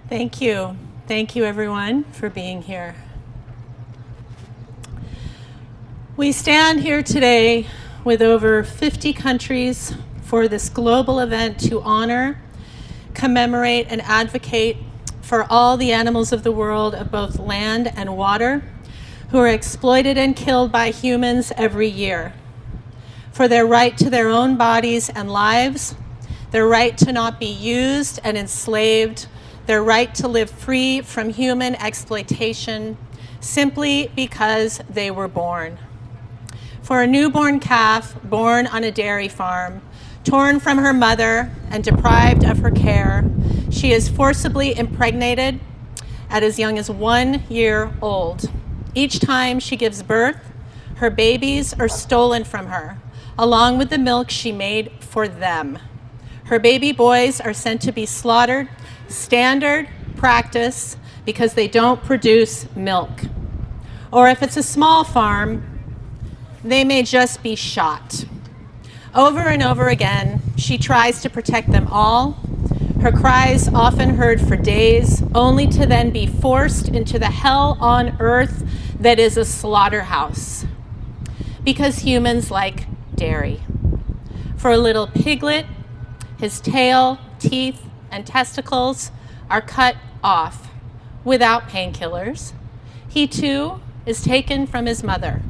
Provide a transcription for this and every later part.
Thank you. Thank you, everyone, for being here. We stand here today with over 50 countries for this global event to honor, commemorate, and advocate for all the animals of the world of both land and water who are exploited and killed by humans every year, for their right to their own bodies and lives, their right to not be used and enslaved, their right to live free from human exploitation simply because they were born. For a newborn calf born on a dairy farm, torn from her mother and deprived of her care, she is forcibly impregnated at as young as 1 year old. Each time she gives birth, her babies are stolen from her, along with the milk she made for them. Her baby boys are sent to be slaughtered, standard practice, because they don't produce milk. Or if it's a small farm, they may just be shot. Over and over again, she tries to protect them all. Her cries often heard for days, only to then be forced into the hell on earth that is a slaughterhouse. Because humans like dairy. For a little piglet, his tail, teeth, and testicles are cut off without painkillers. He too is taken from his mother.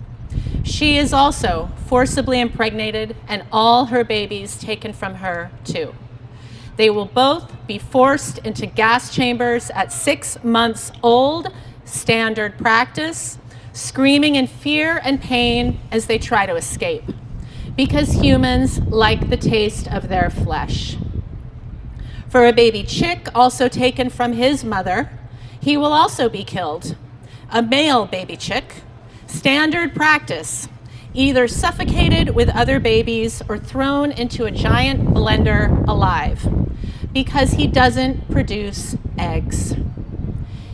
She is also forcibly impregnated and all her babies taken from her too. They will both be forced into gas chambers at 6 months old, standard practice, screaming in fear and pain as they try to escape, because humans like the taste of their flesh. For a baby chick also taken from his mother, he will also be killed. A male baby chick, standard practice, either suffocated with other babies or thrown into a giant blender alive, because he doesn't produce eggs.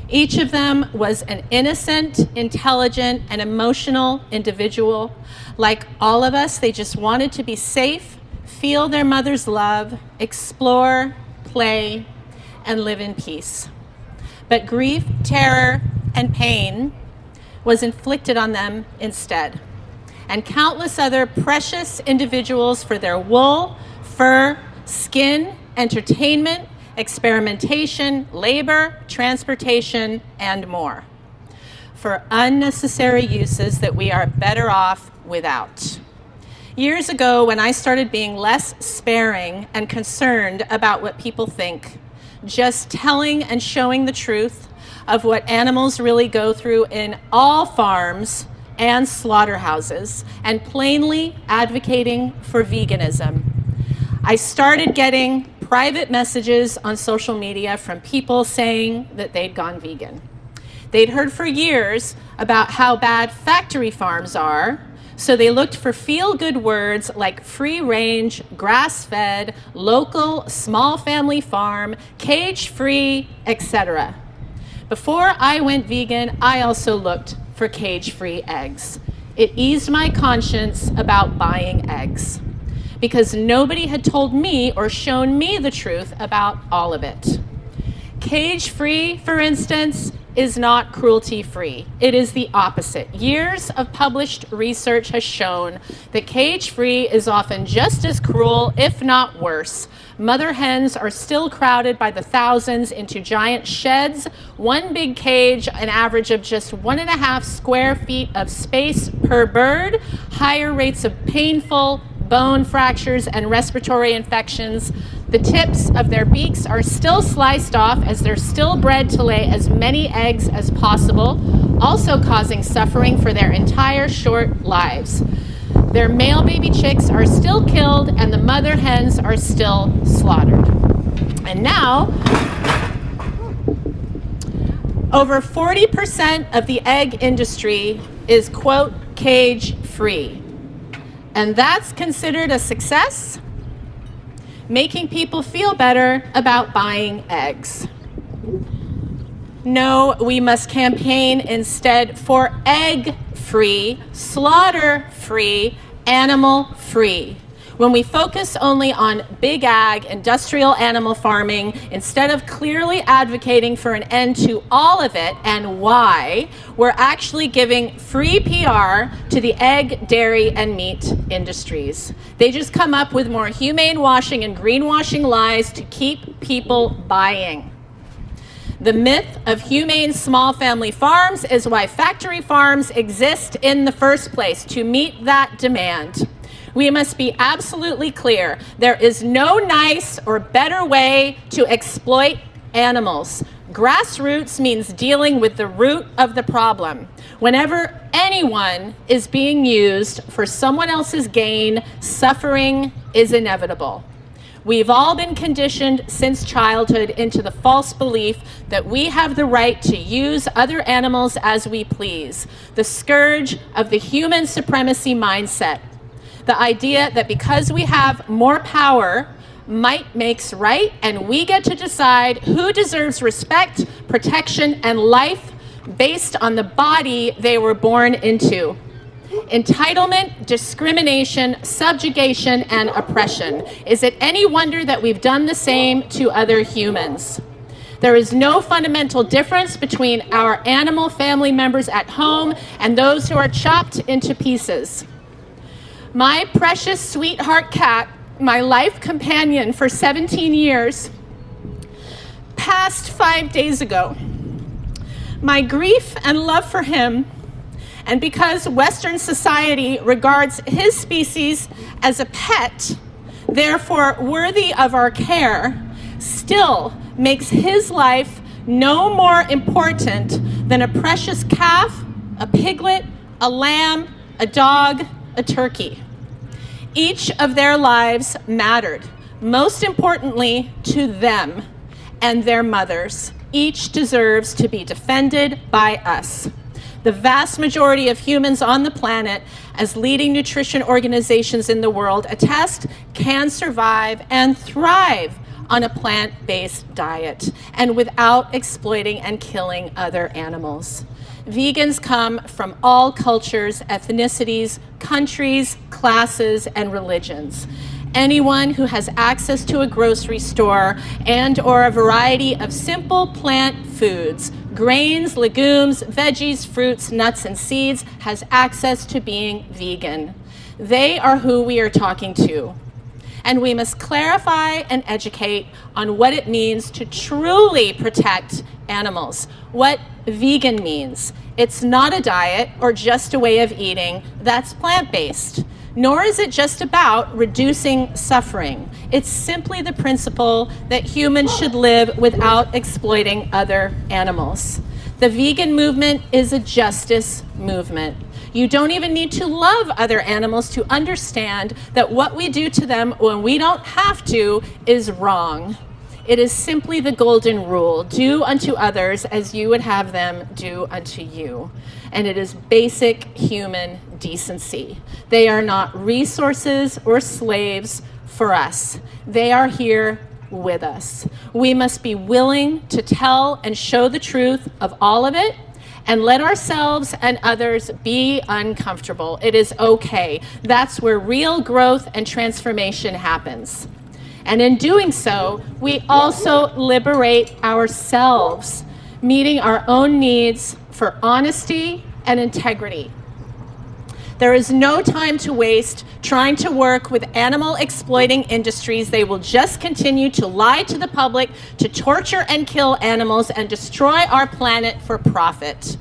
Each of them was an innocent, intelligent, and emotional individual. Like all of us, they just wanted to be safe, feel their mother's love, explore, play, and live in peace. But grief, terror, and pain was inflicted on them instead. And countless other precious individuals for their wool, fur, skin, entertainment, experimentation, labor, transportation, and more. For unnecessary uses that we are better off without. Years ago, when I started being less sparing and concerned about what people think, just telling and showing the truth of what animals really go through in all farms and slaughterhouses, and plainly advocating for veganism, I started getting private messages on social media from people saying that they'd gone vegan. They'd heard for years about how bad factory farms are, so they looked for feel-good words like free-range, grass-fed, local, small family farm, cage-free, etc. Before I went vegan, I also looked for cage-free eggs. It eased my conscience about buying eggs, because nobody had told me or shown me the truth about all of it. Cage-free, for instance, is not cruelty-free. It is the opposite. Years of published research has shown that cage-free is often just as cruel, if not worse. Mother hens are still crowded by the thousands into giant sheds, one big cage, an average of just 1.5 square feet of space per bird, higher rates of painful bone fractures and respiratory infections. The tips of their beaks are still sliced off as they're still bred to lay as many eggs as possible, also causing suffering for their entire short lives. Their male baby chicks are still killed and the mother hens are still slaughtered. And now, over 40% of the egg industry is, quote, cage-free. And that's considered a success, making people feel better about buying eggs. No, we must campaign instead for egg-free, slaughter-free, animal-free. When we focus only on big ag, industrial animal farming, instead of clearly advocating for an end to all of it and why, we're actually giving free PR to the egg, dairy, and meat industries. They just come up with more humane washing and greenwashing lies to keep people buying. The myth of humane small family farms is why factory farms exist in the first place, to meet that demand. We must be absolutely clear. There is no nice or better way to exploit animals. Grassroots means dealing with the root of the problem. Whenever anyone is being used for someone else's gain, suffering is inevitable. We've all been conditioned since childhood into the false belief that we have the right to use other animals as we please, the scourge of the human supremacy mindset. The idea that because we have more power, might makes right, and we get to decide who deserves respect, protection, and life based on the body they were born into. Entitlement, discrimination, subjugation, and oppression. Is it any wonder that we've done the same to other humans? There is no fundamental difference between our animal family members at home and those who are chopped into pieces. My precious sweetheart cat, my life companion for 17 years, passed 5 days ago. My grief and love for him, and because Western society regards his species as a pet, therefore worthy of our care, still makes his life no more important than a precious calf, a piglet, a lamb, a dog, a turkey. Each of their lives mattered, most importantly to them and their mothers. Each deserves to be defended by us. The vast majority of humans on the planet, as leading nutrition organizations in the world attest, can survive and thrive on a plant-based diet and without exploiting and killing other animals. Vegans come from all cultures, ethnicities, countries, classes, and religions. Anyone who has access to a grocery store and or a variety of simple plant foods, grains, legumes, veggies, fruits, nuts, and seeds, has access to being vegan. They are who we are talking to. And we must clarify and educate on what it means to truly protect animals, what vegan means. It's not a diet or just a way of eating that's plant-based, nor is it just about reducing suffering. It's simply the principle that humans should live without exploiting other animals. The vegan movement is a justice movement. You don't even need to love other animals to understand that what we do to them when we don't have to is wrong. It is simply the golden rule: do unto others as you would have them do unto you. And it is basic human decency. They are not resources or slaves for us. They are here with us. We must be willing to tell and show the truth of all of it, and let ourselves and others be uncomfortable. It is okay. That's where real growth and transformation happens. And in doing so, we also liberate ourselves, meeting our own needs for honesty and integrity. There is no time to waste trying to work with animal exploiting industries. They will just continue to lie to the public, to torture and kill animals, and destroy our planet for profit.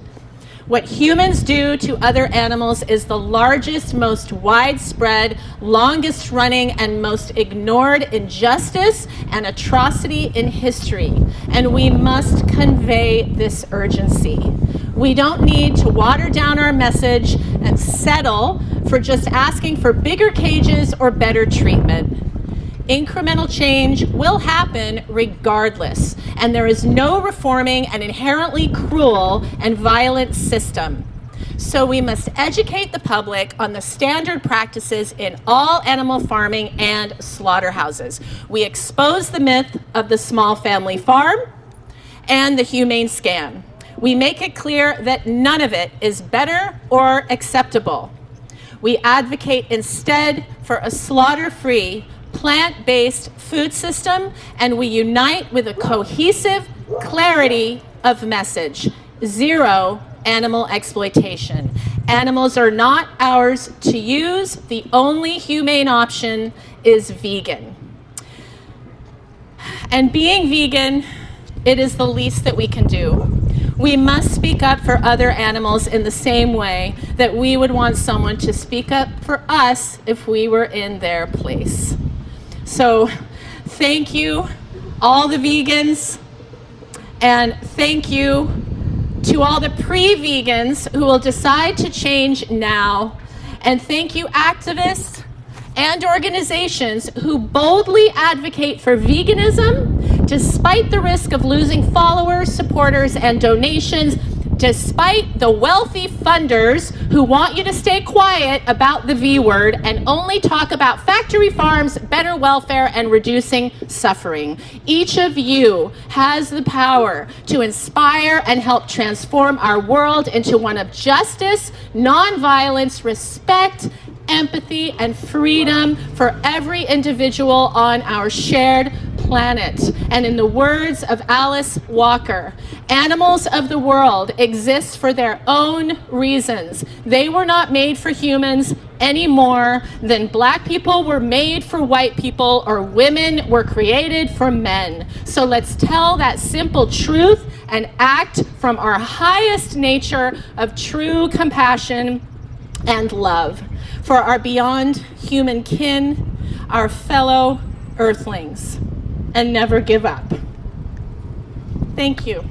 What humans do to other animals is the largest, most widespread, longest running, and most ignored injustice and atrocity in history. And we must convey this urgency. We don't need to water down our message and settle for just asking for bigger cages or better treatment. Incremental change will happen regardless, and there is no reforming an inherently cruel and violent system. So we must educate the public on the standard practices in all animal farming and slaughterhouses. We expose the myth of the small family farm and the humane scam. We make it clear that none of it is better or acceptable. We advocate instead for a slaughter-free, plant-based food system, and we unite with a cohesive clarity of message: zero animal exploitation. Animals are not ours to use. The only humane option is vegan. And being vegan, it is the least that we can do. We must speak up for other animals in the same way that we would want someone to speak up for us if we were in their place. So thank you, all the vegans, and thank you to all the pre-vegans who will decide to change now. And thank you, activists and organizations who boldly advocate for veganism despite the risk of losing followers, supporters, and donations, despite the wealthy funders who want you to stay quiet about the V word and only talk about factory farms, better welfare, and reducing suffering. Each of you has the power to inspire and help transform our world into one of justice, nonviolence, respect, empathy, and freedom for every individual on our shared planet. And in the words of Alice Walker, animals of the world exist for their own reasons. They were not made for humans any more than black people were made for white people or women were created for men. So let's tell that simple truth and act from our highest nature of true compassion and love for our beyond human kin, our fellow Earthlings, and never give up. Thank you.